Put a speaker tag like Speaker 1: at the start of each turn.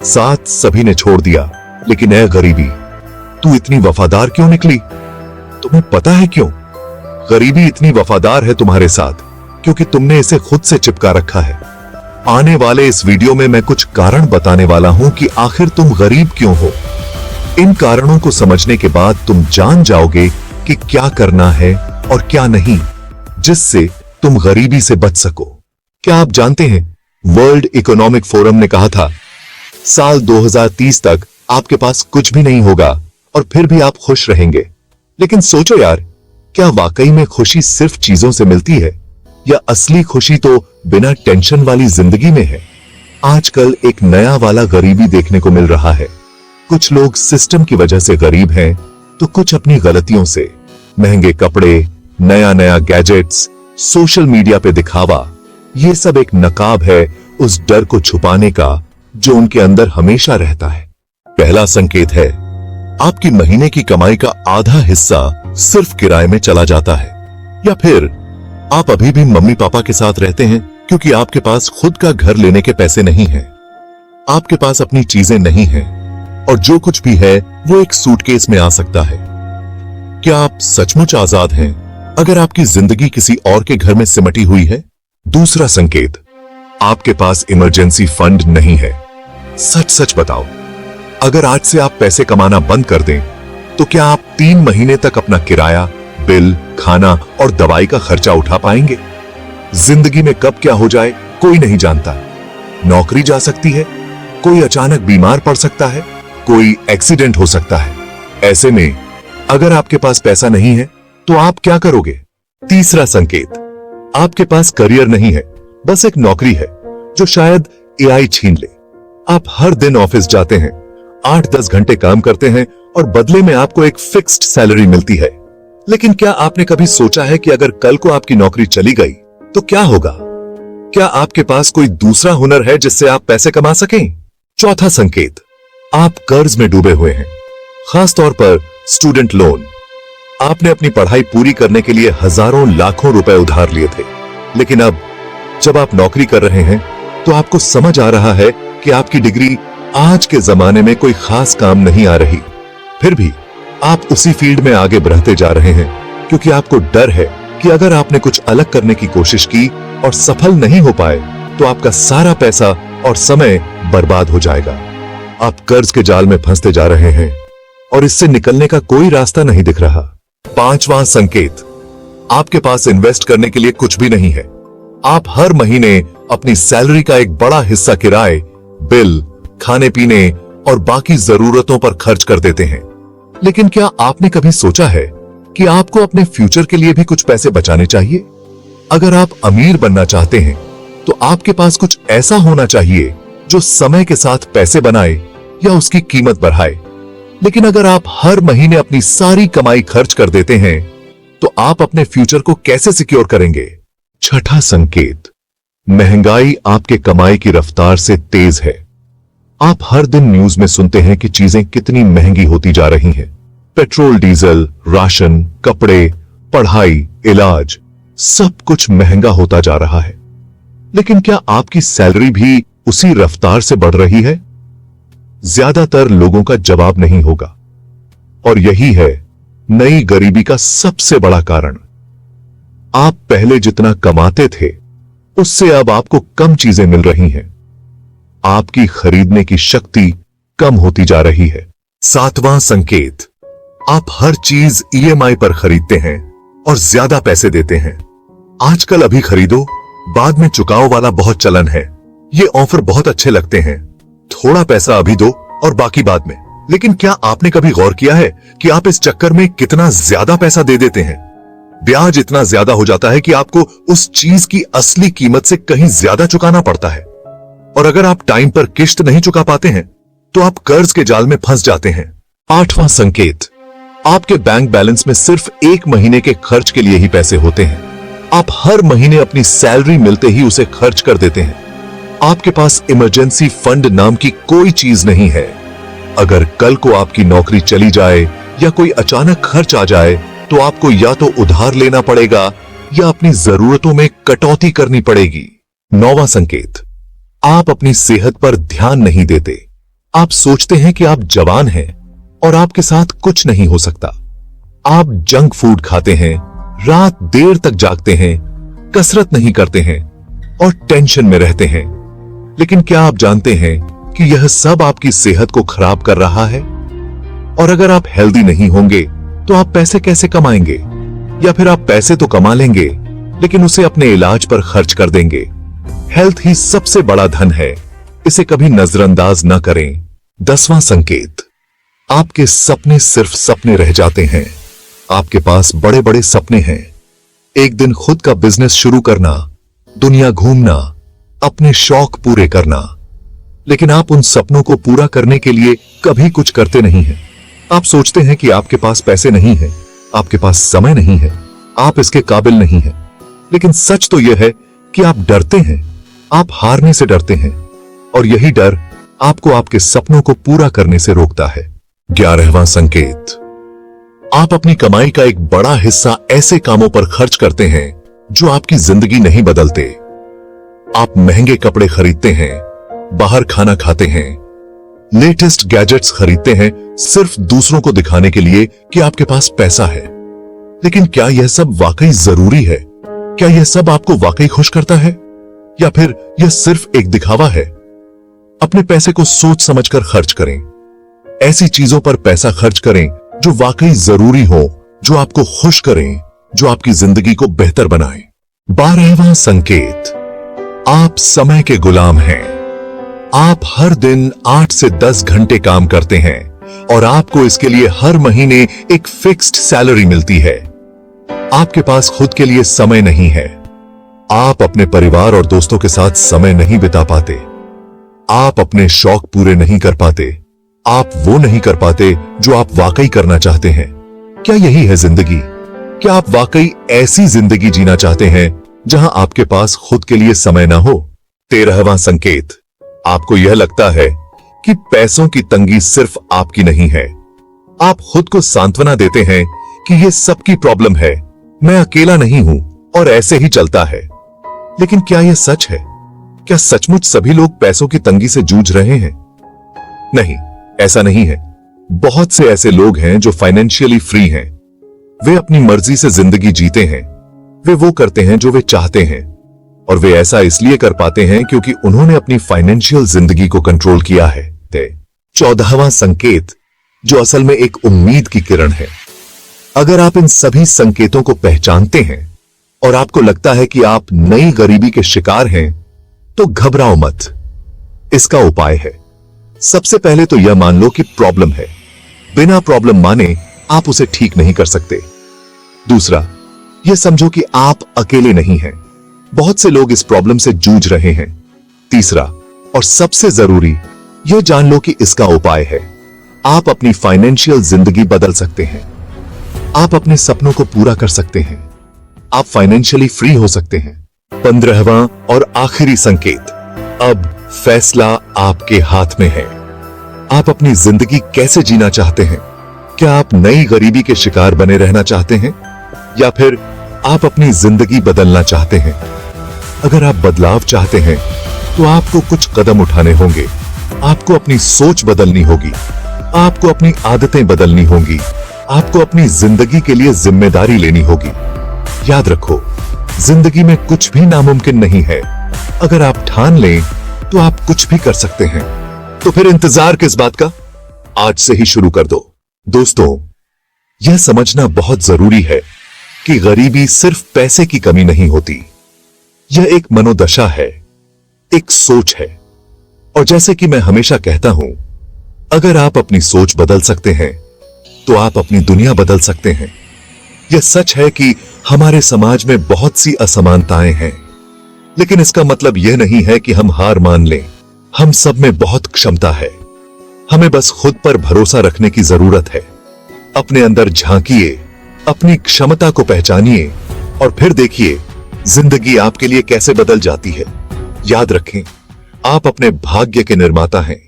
Speaker 1: साथ सभी ने छोड़ दिया, लेकिन ऐ गरीबी, तू इतनी वफादार क्यों निकली? तुम्हें पता है क्यों? गरीबी इतनी वफादार है तुम्हारे साथ क्योंकि तुमने इसे खुद से चिपका रखा है। आने वाले इस वीडियो में मैं कुछ कारण बताने वाला हूं कि आखिर तुम गरीब क्यों हो। इन कारणों को समझने के बाद तुम जान जाओगे कि क्या करना है और क्या नहीं, जिससे तुम गरीबी से बच सको। क्या आप जानते हैं, वर्ल्ड इकोनॉमिक फोरम ने कहा था साल 2030 तक आपके पास कुछ भी नहीं होगा और फिर भी आप खुश रहेंगे। लेकिन सोचो यार, क्या वाकई में खुशी सिर्फ चीजों से मिलती है या असली खुशी तो बिना टेंशन वाली जिंदगी में है? आजकल एक नया वाला गरीबी देखने को मिल रहा है। कुछ लोग सिस्टम की वजह से गरीब हैं, तो कुछ अपनी गलतियों से। महंगे कपड़े, नया नया गैजेट्स, सोशल मीडिया पे दिखावा, ये सब एक नकाब है उस डर को छुपाने का जो उनके अंदर हमेशा रहता है। पहला संकेत है, आपकी महीने की कमाई का आधा हिस्सा सिर्फ किराए में चला जाता है, या फिर आप अभी भी मम्मी पापा के साथ रहते हैं क्योंकि आपके पास खुद का घर लेने के पैसे नहीं हैं। आपके पास अपनी चीजें नहीं हैं और जो कुछ भी है वो एक सूटकेस में आ सकता है। क्या आप सचमुच आजाद हैं अगर आपकी जिंदगी किसी और के घर में सिमटी हुई है? दूसरा संकेत, आपके पास इमरजेंसी फंड नहीं है। सच सच बताओ, अगर आज से आप पैसे कमाना बंद कर दें तो क्या आप 3 महीने तक अपना किराया, बिल, खाना और दवाई का खर्चा उठा पाएंगे? जिंदगी में कब क्या हो जाए कोई नहीं जानता। नौकरी जा सकती है, कोई अचानक बीमार पड़ सकता है, कोई एक्सीडेंट हो सकता है। ऐसे में अगर आपके पास पैसा नहीं है तो आप क्या करोगे? तीसरा संकेत, आपके पास करियर नहीं है, बस एक नौकरी है जो शायद एआई छीन ले। आप हर दिन ऑफिस जाते हैं, 8-10 घंटे काम करते हैं और बदले में आपको एक फिक्स्ड सैलरी मिलती है। लेकिन क्या आपने कभी सोचा है कि अगर कल को आपकी नौकरी चली गई तो क्या होगा? क्या आपके पास कोई दूसरा हुनर है जिससे आप पैसे कमा सकें? चौथा संकेत, आप कर्ज में डूबे हुए हैं, खासतौर पर स्टूडेंट लोन। आपने अपनी पढ़ाई पूरी करने के लिए हजारों लाखों रुपए उधार लिए थे, लेकिन अब जब आप नौकरी कर रहे हैं तो आपको समझ आ रहा है कि आपकी डिग्री आज के जमाने में कोई खास काम नहीं आ रही। फिर भी आप उसी फील्ड में आगे बढ़ते जा रहे हैं क्योंकि आपको डर है कि अगर आपने कुछ अलग करने की कोशिश की और सफल नहीं हो पाए तो आपका सारा पैसा और समय बर्बाद हो जाएगा। आप कर्ज के जाल में फंसते जा रहे हैं और इससे निकलने का कोई रास्ता नहीं दिख रहा। पांचवां संकेत, आपके पास इन्वेस्ट करने के लिए कुछ भी नहीं है। आप हर महीने अपनी सैलरी का एक बड़ा हिस्सा किराए, बिल, खाने पीने और बाकी जरूरतों पर खर्च कर देते हैं। लेकिन क्या आपने कभी सोचा है कि आपको अपने फ्यूचर के लिए भी कुछ पैसे बचाने चाहिए? अगर आप अमीर बनना चाहते हैं तो आपके पास कुछ ऐसा होना चाहिए जो समय के साथ पैसे बनाए या उसकी कीमत बढ़ाए। लेकिन अगर आप हर महीने अपनी सारी कमाई खर्च कर देते हैं तो आप अपने फ्यूचर को कैसे सिक्योर करेंगे? छठा संकेत, महंगाई आपके कमाई की रफ्तार से तेज है। आप हर दिन न्यूज में सुनते हैं कि चीजें कितनी महंगी होती जा रही हैं। पेट्रोल, डीजल, राशन, कपड़े, पढ़ाई, इलाज, सब कुछ महंगा होता जा रहा है। लेकिन क्या आपकी सैलरी भी उसी रफ्तार से बढ़ रही है? ज्यादातर लोगों का जवाब नहीं होगा। और यही है नई गरीबी का सबसे बड़ा कारण। आप पहले जितना कमाते थे उससे अब आपको कम चीजें मिल रही हैं। आपकी खरीदने की शक्ति कम होती जा रही है। सातवां संकेत, आप हर चीज ईएमआई पर खरीदते हैं और ज्यादा पैसे देते हैं। आजकल अभी खरीदो, बाद में चुकाओ वाला बहुत चलन है। ये ऑफर बहुत अच्छे लगते हैं, थोड़ा पैसा अभी दो और बाकी बाद में। लेकिन क्या आपने कभी गौर किया है कि आप इस चक्कर में कितना ज्यादा पैसा दे देते हैं? ब्याज इतना ज्यादा हो जाता है कि आपको उस चीज की असली कीमत से कहीं ज्यादा चुकाना पड़ता है। और अगर आप टाइम पर किश्त नहीं चुका पाते हैं तो आप कर्ज के जाल में फंस जाते हैं। आठवां संकेत, आपके बैंक बैलेंस में सिर्फ 1 महीने के खर्च के लिए ही पैसे होते हैं। आप हर महीने अपनी सैलरी मिलते ही उसे खर्च कर देते हैं। आपके पास इमरजेंसी फंड नाम की कोई चीज नहीं है। अगर कल को आपकी नौकरी चली जाए या कोई अचानक खर्च आ जाए तो आपको या तो उधार लेना पड़ेगा या अपनी जरूरतों में कटौती करनी पड़ेगी। 9वां संकेत, आप अपनी सेहत पर ध्यान नहीं देते। आप सोचते हैं कि आप जवान हैं और आपके साथ कुछ नहीं हो सकता। आप जंक फूड खाते हैं, रात देर तक जागते हैं, कसरत नहीं करते हैं और टेंशन में रहते हैं। लेकिन क्या आप जानते हैं कि यह सब आपकी सेहत को खराब कर रहा है? और अगर आप हेल्दी नहीं होंगे तो आप पैसे कैसे कमाएंगे? या फिर आप पैसे तो कमा लेंगे लेकिन उसे अपने इलाज पर खर्च कर देंगे। हेल्थ ही सबसे बड़ा धन है, इसे कभी नजरअंदाज न करें। 10वां संकेत, आपके सपने सिर्फ सपने रह जाते हैं। आपके पास बड़े बड़े सपने हैं, एक दिन खुद का बिजनेस शुरू करना, दुनिया घूमना, अपने शौक पूरे करना, लेकिन आप उन सपनों को पूरा करने के लिए कभी कुछ करते नहीं हैं। आप सोचते हैं कि आपके पास पैसे नहीं है, आपके पास समय नहीं है, आप इसके काबिल नहीं हैं। लेकिन सच तो यह है कि आप डरते हैं, आप हारने से डरते हैं और यही डर आपको आपके सपनों को पूरा करने से रोकता है। 11वां संकेत, आप अपनी कमाई का एक बड़ा हिस्सा ऐसे कामों पर खर्च करते हैं जो आपकी जिंदगी नहीं बदलते। आप महंगे कपड़े खरीदते हैं, बाहर खाना खाते हैं, लेटेस्ट गैजेट्स खरीदते हैं सिर्फ दूसरों को दिखाने के लिए कि आपके पास पैसा है। लेकिन क्या यह सब वाकई जरूरी है? क्या यह सब आपको वाकई खुश करता है या फिर यह सिर्फ एक दिखावा है? अपने पैसे को सोच समझकर खर्च करें। ऐसी चीजों पर पैसा खर्च करें जो वाकई जरूरी हो, जो आपको खुश करें, जो आपकी जिंदगी को बेहतर बनाए। 12वां संकेत, आप समय के गुलाम हैं। आप हर दिन 8 से 10 घंटे काम करते हैं और आपको इसके लिए हर महीने एक फिक्स्ड सैलरी मिलती है। आपके पास खुद के लिए समय नहीं है। आप अपने परिवार और दोस्तों के साथ समय नहीं बिता पाते। आप अपने शौक पूरे नहीं कर पाते। आप वो नहीं कर पाते जो आप वाकई करना चाहते हैं। क्या यही है जिंदगी? क्या आप वाकई ऐसी जिंदगी जीना चाहते हैं जहां आपके पास खुद के लिए समय ना हो? 13वां संकेत, आपको यह लगता है कि पैसों की तंगी सिर्फ आपकी नहीं है। आप खुद को सांत्वना देते हैं कि यह सबकी प्रॉब्लम है, मैं अकेला नहीं हूं और ऐसे ही चलता है। लेकिन क्या यह सच है? क्या सचमुच सभी लोग पैसों की तंगी से जूझ रहे हैं? नहीं, ऐसा नहीं है। बहुत से ऐसे लोग हैं जो फाइनेंशियली फ्री हैं। वे अपनी मर्जी से जिंदगी जीते हैं। वे वो करते हैं जो वे चाहते हैं और वे ऐसा इसलिए कर पाते हैं क्योंकि उन्होंने अपनी फाइनेंशियल जिंदगी को कंट्रोल किया है। 14वां संकेत, जो असल में एक उम्मीद की किरण है। अगर आप इन सभी संकेतों को पहचानते हैं और आपको लगता है कि आप नई गरीबी के शिकार हैं, तो घबराओ मत। इसका उपाय है, सबसे पहले तो यह मान लो कि प्रॉब्लम है। बिना प्रॉब्लम माने आप उसे ठीक नहीं कर सकते। दूसरा, यह समझो कि आप अकेले नहीं हैं, बहुत से लोग इस प्रॉब्लम से जूझ रहे हैं। तीसरा और सबसे जरूरी, यह जान लो कि इसका उपाय है। आप अपनी फाइनेंशियल जिंदगी बदल सकते हैं। आप अपने सपनों को पूरा कर सकते हैं। आप फाइनेंशियली फ्री हो सकते हैं। 15वां और आखिरी संकेत, अब फैसला आपके हाथ में है। आप अपनी जिंदगी कैसे जीना चाहते हैं? क्या आप नई गरीबी के शिकार बने रहना चाहते हैं या फिर आप अपनी जिंदगी बदलना चाहते हैं? अगर आप बदलाव चाहते हैं तो आपको कुछ कदम उठाने होंगे। आपको अपनी सोच बदलनी होगी, आपको अपनी आदतें बदलनी होंगी, आपको अपनी जिंदगी के लिए जिम्मेदारी लेनी होगी। याद रखो, जिंदगी में कुछ भी नामुमकिन नहीं है। अगर आप ठान लें तो आप कुछ भी कर सकते हैं। तो फिर इंतजार किस बात का? आज से ही शुरू कर दो। दोस्तों, यह समझना बहुत जरूरी है कि गरीबी सिर्फ पैसे की कमी नहीं होती। यह एक मनोदशा है, एक सोच है। और जैसे कि मैं हमेशा कहता हूं, अगर आप अपनी सोच बदल सकते हैं तो आप अपनी दुनिया बदल सकते हैं। यह सच है कि हमारे समाज में बहुत सी असमानताएं हैं, लेकिन इसका मतलब यह नहीं है कि हम हार मान लें। हम सब में बहुत क्षमता है। हमें बस खुद पर भरोसा रखने की जरूरत है। अपने अंदर झांकिए, अपनी क्षमता को पहचानिए और फिर देखिए जिंदगी आपके लिए कैसे बदल जाती है। याद रखें, आप अपने भाग्य के निर्माता हैं।